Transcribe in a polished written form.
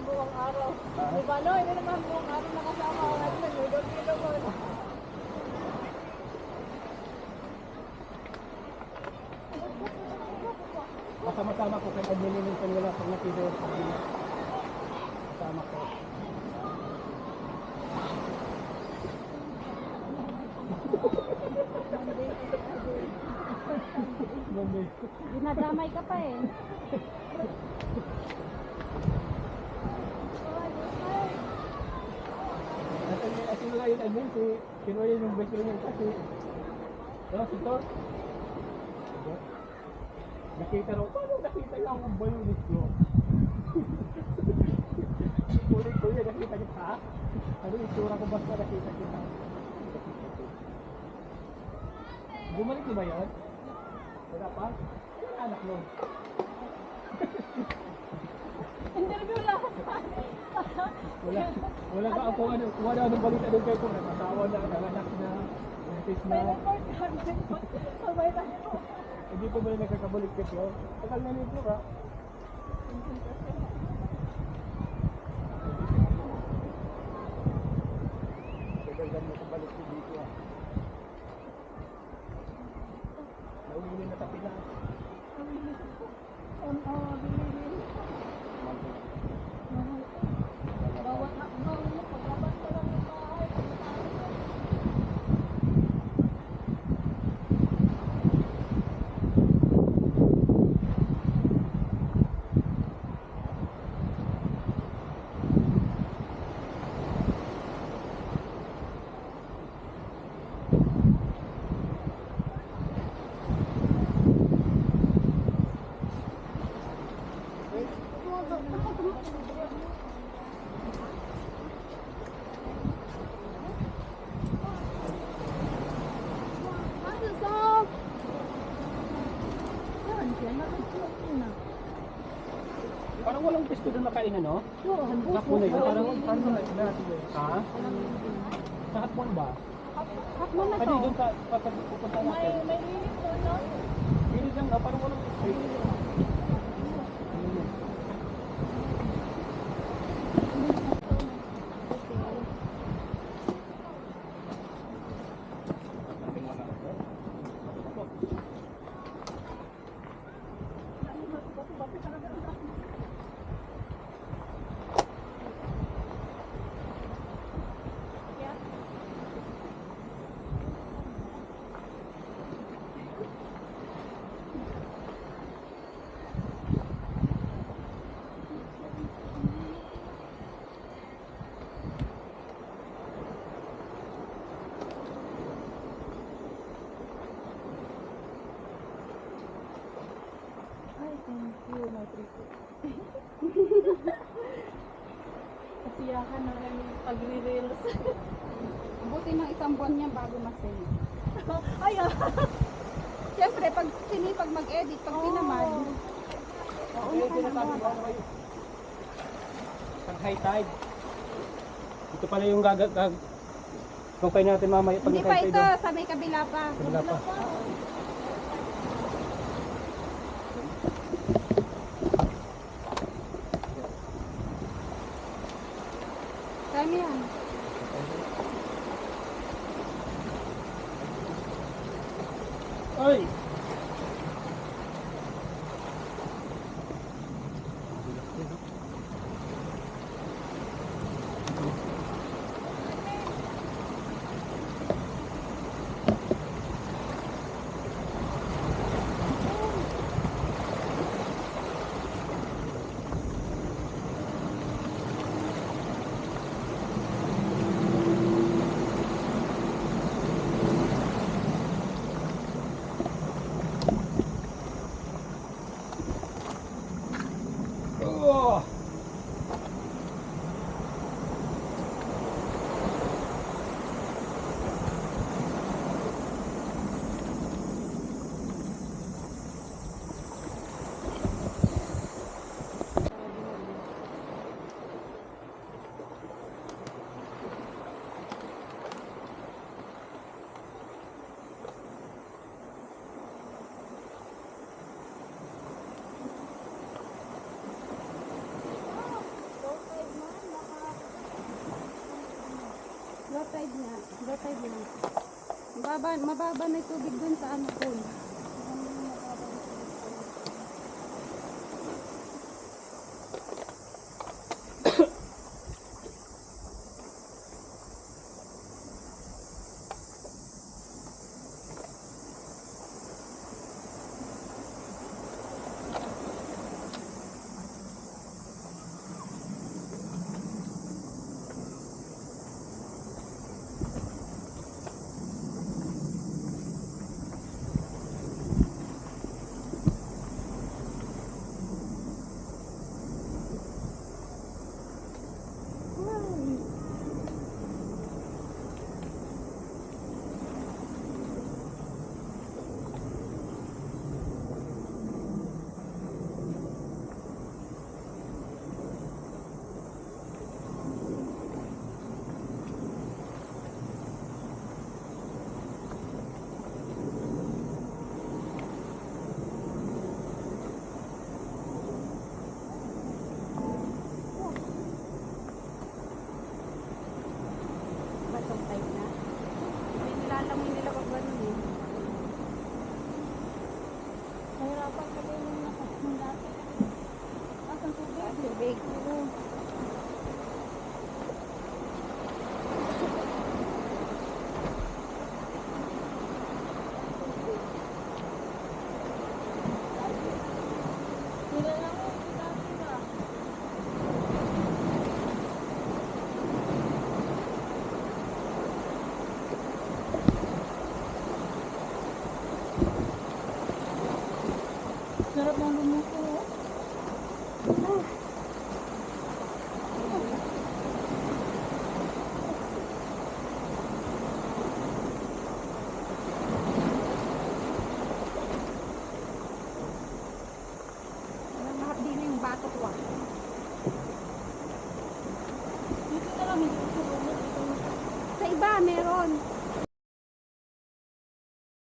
buong araw. Di ba, no? Hindi naman buong araw nakasama ako natin. Nagulog-ilog ko. Masama-sama ko kay Admin minsan wala pag nakita yung pagbilang. Masama ko. Monday. Dinadamay ka pa eh. At sino nga yung Admin? Si kinuha yun yung best friend niya kasi. Si Thor. Nakita raw, paano nakita niya ang balunis ko? Kulit-kulit, nakita niya ha? Ano yung itsura ko basta nakita kita? Bumalik niyo ba yun? Wala pa? Ano anak mo? Interview lang. Wala ka ako ano, kung ano anong balita doon kayo kung nakasawa na, nanganak na, buntis na. May report kami. Sabay tayo. Hindi ko ba yung nagkakabalik kasi yun? Tagal na nito ka. Tagal na nakabalik ko dito ah. Nauli na sa Pinas. Bawat nakbaw mo, paglabas ka lang ng bahay. Parang walang pesto doon nakainan, no? Oo, Hapon na yun. Parang ha? Sa hapon ba? Hapon na Kasi to. doon sa pupunta natin. May linis to, no? Hindi lang na, parang walang pesto. Thank you, my princess. Kasiyahan na lang yung pagre-reels. Buti ng isang buwan niya bago masend. Ay, Siyempre, pag sinipag mag-edit, pag pinamad, Kaya sinasabi ko ano kayo? Pag high tide. Ito pala yung kung kayo natin mamaya pag hindi pa high tide ito, doon. sa may kabila pa. Wala pa. Kami yan. Ay! Oh! tide nga. Low tide na. Mababa na yung tubig dun sa ano pool. Batong tide na. May nilalangoy nila pag ganun eh. Nahirapan kami nung nung dati. Asang tubig? Tubig. Oo. Sila lang yung dati ba? Sarap ng lumuso. Mahapdi na yung bato ko ah. Dito na lang, hindi ko sa lumuso. Sa iba meron.